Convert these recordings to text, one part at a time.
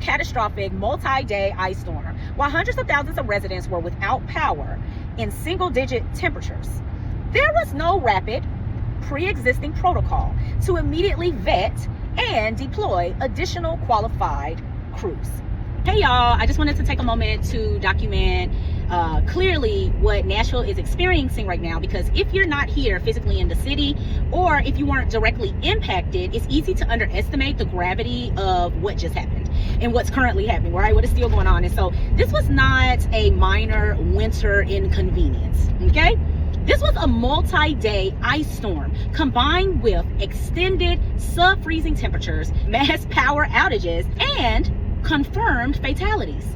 catastrophic multi-day ice storm, while hundreds of thousands of residents were without power in single-digit temperatures. There was no rapid, pre-existing protocol to immediately vet and deploy additional qualified crews. Hey y'all, I just wanted to take a moment to document clearly what Nashville is experiencing right now, because if you're not here physically in the city, or if you weren't directly impacted, it's easy to underestimate the gravity of what just happened and what's currently happening, right? What is still going on. And so this was not a minor winter inconvenience, okay? This was a multi-day ice storm combined with extended sub-freezing temperatures, mass power outages, and confirmed fatalities.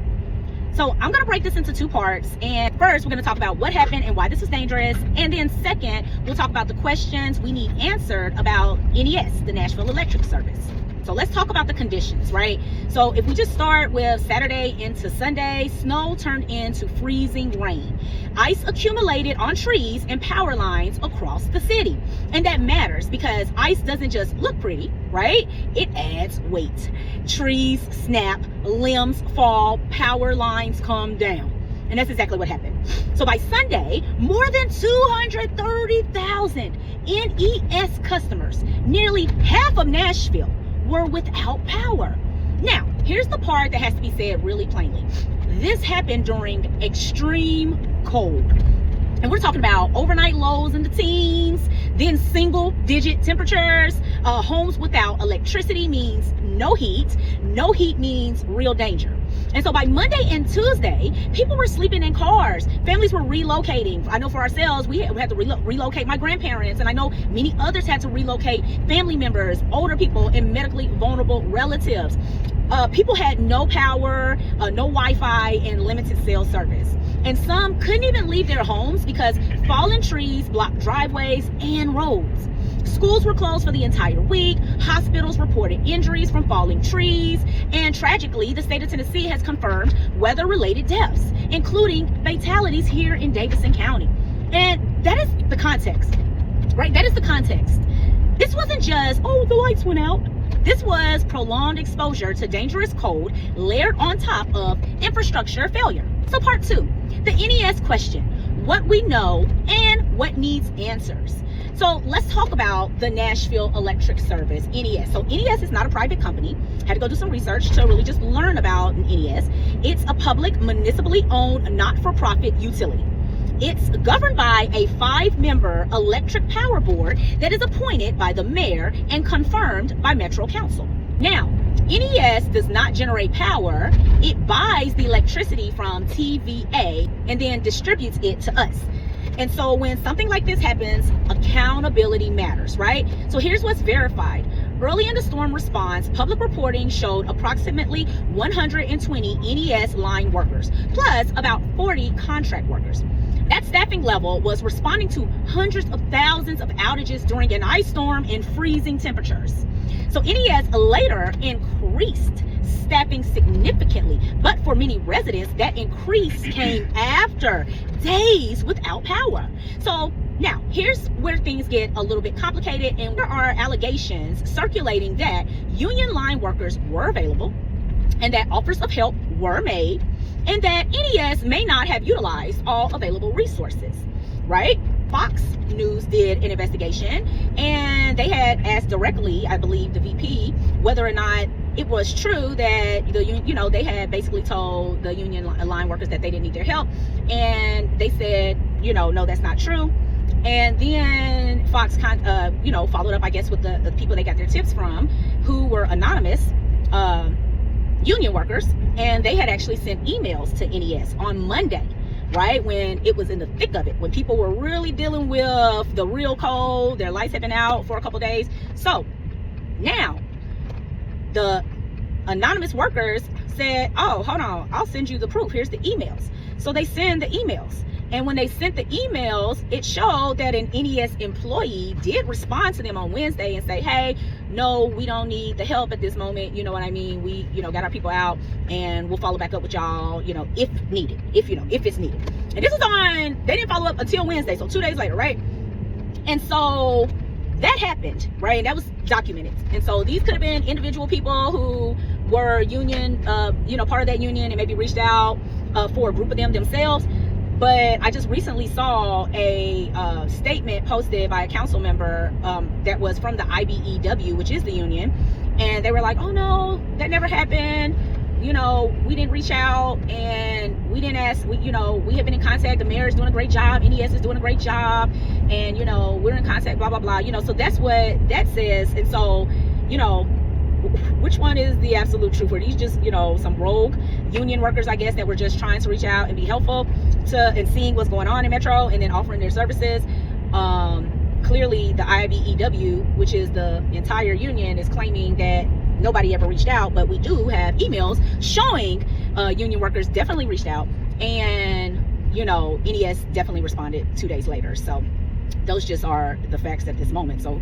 So I'm going to break this into two parts. And first, we're going to talk about what happened and why this was dangerous. And then second, we'll talk about the questions we need answered about NES, the Nashville Electric Service. So let's talk about the conditions, right? So if we just start with Saturday into Sunday, snow turned into freezing rain. Ice accumulated on trees and power lines across the city. And that matters because ice doesn't just look pretty, right? It adds weight. Trees snap, limbs fall, power lines come down. And that's exactly what happened. So by Sunday, more than 230,000 NES customers, nearly half of Nashville, were without power. Now, here's the part that has to be said really plainly. This happened during extreme cold. And we're talking about overnight lows in the teens, then single digit temperatures. Homes without electricity means no heat. No heat means real danger. And so by Monday and Tuesday, people were sleeping in cars. Families were relocating. I know for ourselves, we had to relocate my grandparents. And I know many others had to relocate family members, older people, and medically vulnerable relatives. People had no power, no Wi-Fi, and limited cell service. And some couldn't even leave their homes because fallen trees blocked driveways and roads. Schools were closed for the entire week. Hospitals reported injuries from falling trees. And tragically, the state of Tennessee has confirmed weather-related deaths, including fatalities here in Davidson County. And that is the context, right? That is the context. This wasn't just, oh, the lights went out. This was prolonged exposure to dangerous cold layered on top of infrastructure failure. So part two, the NES question, what we know and what needs answers. So let's talk about the Nashville Electric Service, NES. So NES is not a private company. Had to go do some research to really just learn about NES. It's a public, municipally owned, not-for-profit utility. It's governed by a 5-member electric power board that is appointed by the mayor and confirmed by Metro Council. Now, NES does not generate power. It buys the electricity from TVA and then distributes it to us. And so when something like this happens, accountability matters, right? So here's what's verified. Early in the storm response, public reporting showed approximately 120 NES line workers, plus about 40 contract workers. That staffing level was responding to hundreds of thousands of outages during an ice storm in freezing temperatures. So NES later increased staffing significantly, but for many residents, that increase came after days without power. So now, here's where things get a little bit complicated, and there are allegations circulating that union line workers were available and that offers of help were made, and that NES may not have utilized all available resources, right? Fox News did an investigation, and they had asked directly, I believe, the VP, whether or not it was true that they had basically told the union line workers that they didn't need their help, and they said, no, that's not true. And then Fox followed up, I guess, with the people they got their tips from, who were anonymous union workers, and they had actually sent emails to NES on Monday, right, when it was in the thick of it, when people were really dealing with the real cold. Their lights had been out for a couple days. So now the anonymous workers said, oh, hold on, I'll send you the proof. Here's the emails. So they send the emails. And when they sent the emails, it showed that an NES employee did respond to them on Wednesday and say, hey, no, we don't need the help at this moment. You know what I mean? We, got our people out, and we'll follow back up with y'all, if needed, if it's needed. And this is they didn't follow up until Wednesday. So 2 days later, right? And so that happened, right? And that was documented. And so these could have been individual people who were union, part of that union and maybe reached out for a group of them themselves. But I just recently saw a statement posted by a council member that was from the IBEW, which is the union. And they were like, oh no, that never happened. We didn't reach out and we didn't ask. We have been in contact. The mayor is doing a great job. NES is doing a great job. And, we're in contact, blah, blah, blah. So that's what that says. And so, which one is the absolute truth? Were these just, some rogue union workers, I guess, that were just trying to reach out and be helpful and seeing what's going on in Metro and then offering their services? Clearly, the IBEW, which is the entire union, is claiming that nobody ever reached out, but we do have emails showing union workers definitely reached out, and NES definitely responded 2 days later. So those just are the facts at this moment. So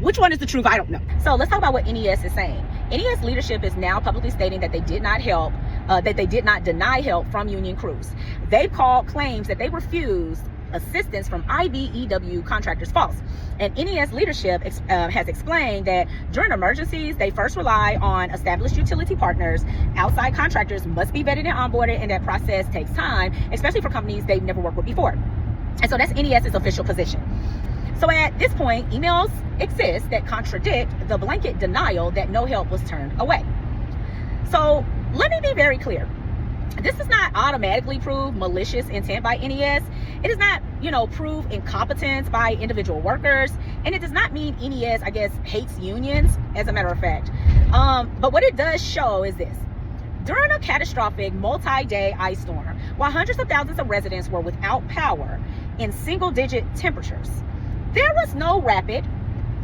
which one is the truth? I don't know. So let's talk about what NES is saying. NES leadership is now publicly stating that they did not deny help from union crews. They've called claims that they refused assistance from IBEW contractors false. And NES leadership has explained that during emergencies, they first rely on established utility partners. Outside contractors must be vetted and onboarded, and that process takes time, especially for companies they've never worked with before. And so that's NES's official position. So at this point, emails exist that contradict the blanket denial that no help was turned away. So let me be very clear. This does not automatically prove malicious intent by NES. It does not, prove incompetence by individual workers. And it does not mean NES, I guess, hates unions, as a matter of fact. But what it does show is this. During a catastrophic multi-day ice storm, while hundreds of thousands of residents were without power in single-digit temperatures, there was no rapid,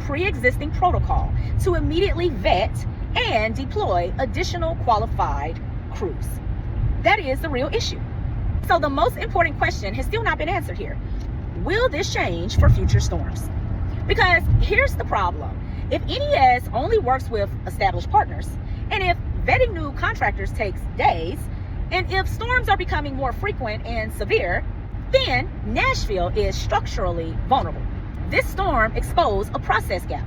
pre-existing protocol to immediately vet and deploy additional qualified crews. That is the real issue. So the most important question has still not been answered here. Will this change for future storms? Because here's the problem. If NES only works with established partners, and if vetting new contractors takes days, and if storms are becoming more frequent and severe, then Nashville is structurally vulnerable. This storm exposed a process gap,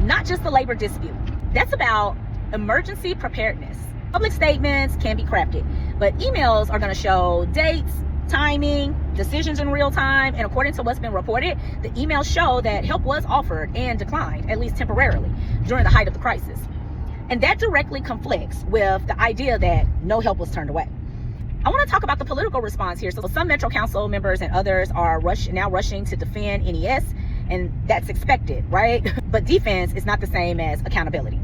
not just a labor dispute. That's about emergency preparedness. Public statements can be crafted, but emails are going to show dates, timing, decisions in real time, and according to what's been reported, the emails show that help was offered and declined, at least temporarily, during the height of the crisis. And that directly conflicts with the idea that no help was turned away. I want to talk about the political response here. So some Metro Council members and others are now rushing to defend NES, and that's expected, right? But defense is not the same as accountability,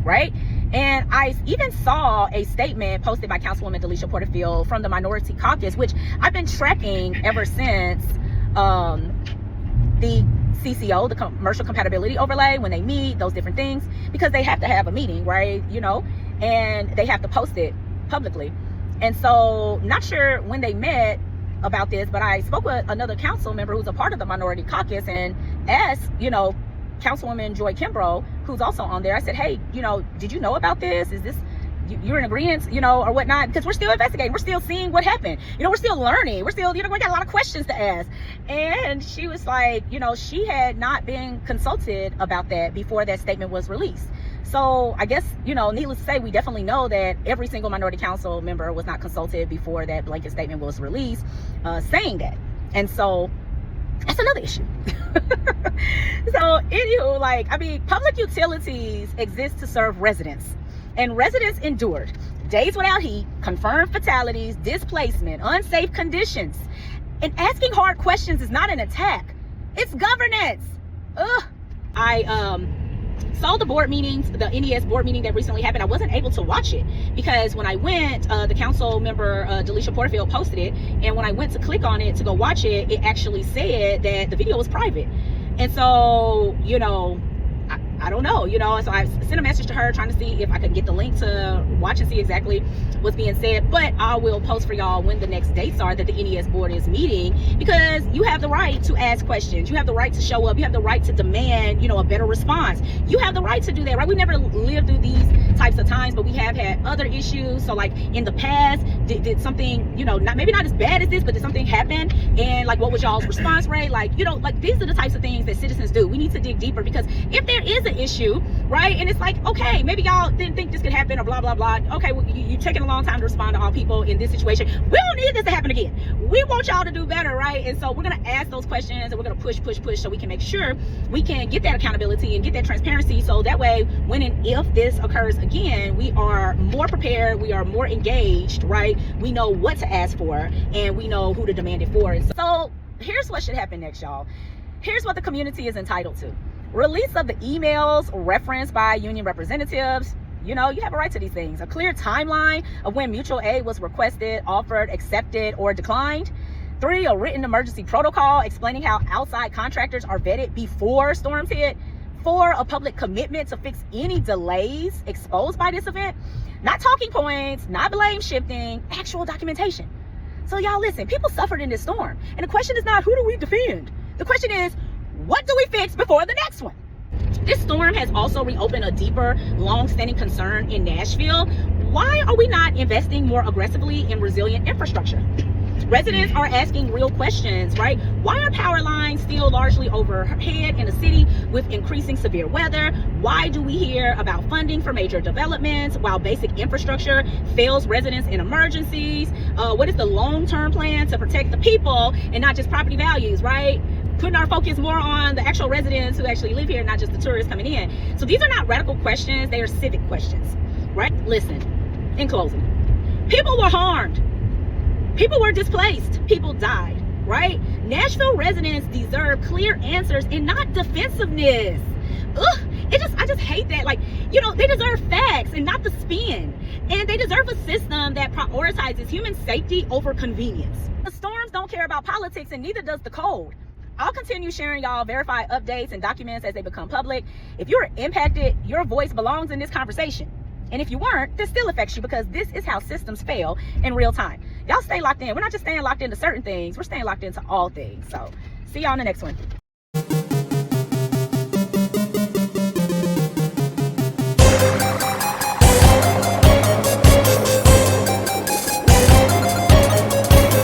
right? And I even saw a statement posted by Councilwoman Delisha Porterfield from the Minority Caucus, which I've been tracking ever since the CCO, the Commercial Compatibility Overlay, when they meet, those different things, because they have to have a meeting, right? And they have to post it publicly. And so, not sure when they met about this, but I spoke with another council member who's a part of the Minority Caucus and asked, Councilwoman Joy Kimbrough, who's also on there, I said, hey, did you know about this? Is this, you're in agreement, or whatnot? Because we're still investigating. We're still seeing what happened. We're still learning. We're still, we got a lot of questions to ask. And she was like, she had not been consulted about that before that statement was released. So I guess, needless to say, we definitely know that every single minority council member was not consulted before that blanket statement was released, saying that. And so that's another issue. So anywho, public utilities exist to serve residents, and residents endured days without heat, confirmed fatalities, displacement, unsafe conditions. And asking hard questions is not an attack. It's governance. I saw the board meetings, the NES board meeting that recently happened. I wasn't able to watch it because when I went, the council member Delisha Porterfield posted it, and when I went to click on it to go watch it, it actually said that the video was private. And so, I don't know, so I sent a message to her trying to see if I could get the link to watch and see exactly what's being said. But I will post for y'all when the next dates are that the NES board is meeting, because you have the right to ask questions. You have the right to show up. You have the right to demand, a better response. You have the right to do that, right? We never lived through these types of times, but we have had other issues. So like in the past, did something, maybe not as bad as this, but did something happen? And like, what was y'all's response rate? Like, like these are the types of things that citizens do. We need to dig deeper, because if there is an issue, right, and it's like, okay, maybe y'all didn't think this could happen or blah, blah, blah. Okay, well, you're taking a long time to respond to all people in this situation. We don't need this to happen again. We want y'all to do better, right? And so we're going to ask those questions, and we're going to push so we can make sure we can get that accountability and get that transparency. So that way, when and if this occurs again, we are more prepared, we are more engaged, right? We know what to ask for, and we know who to demand it for. And so here's what should happen next, y'all. Here's what the community is entitled to. Release of the emails referenced by union representatives. You have a right to these things. A clear timeline of when mutual aid was requested, offered, accepted, or declined. 3, a written emergency protocol explaining how outside contractors are vetted before storms hit. 4, a public commitment to fix any delays exposed by this event. Not talking points, not blame shifting, actual documentation. So y'all listen, people suffered in this storm. And the question is not, who do we defend? The question is, what do we fix before the next one? This storm has also reopened a deeper, long-standing concern in Nashville. Why are we not investing more aggressively in resilient infrastructure? Residents are asking real questions, right? Why are power lines still largely overhead in a city with increasing severe weather? Why do we hear about funding for major developments while basic infrastructure fails residents in emergencies? What is the long-term plan to protect the people and not just property values, right? Putting our focus more on the actual residents who actually live here, not just the tourists coming in. So these are not radical questions, they are civic questions, right? Listen, in closing, people were harmed. People were displaced. People died, right? Nashville residents deserve clear answers and not defensiveness. Ugh, I just hate that. Like, they deserve facts and not the spin. And they deserve a system that prioritizes human safety over convenience. The storms don't care about politics, and neither does the code. I'll continue sharing y'all verified updates and documents as they become public. If you're impacted, your voice belongs in this conversation. And if you weren't, this still affects you, because this is how systems fail in real time. Y'all stay locked in. We're not just staying locked into certain things. We're staying locked into all things. So see y'all in the next one.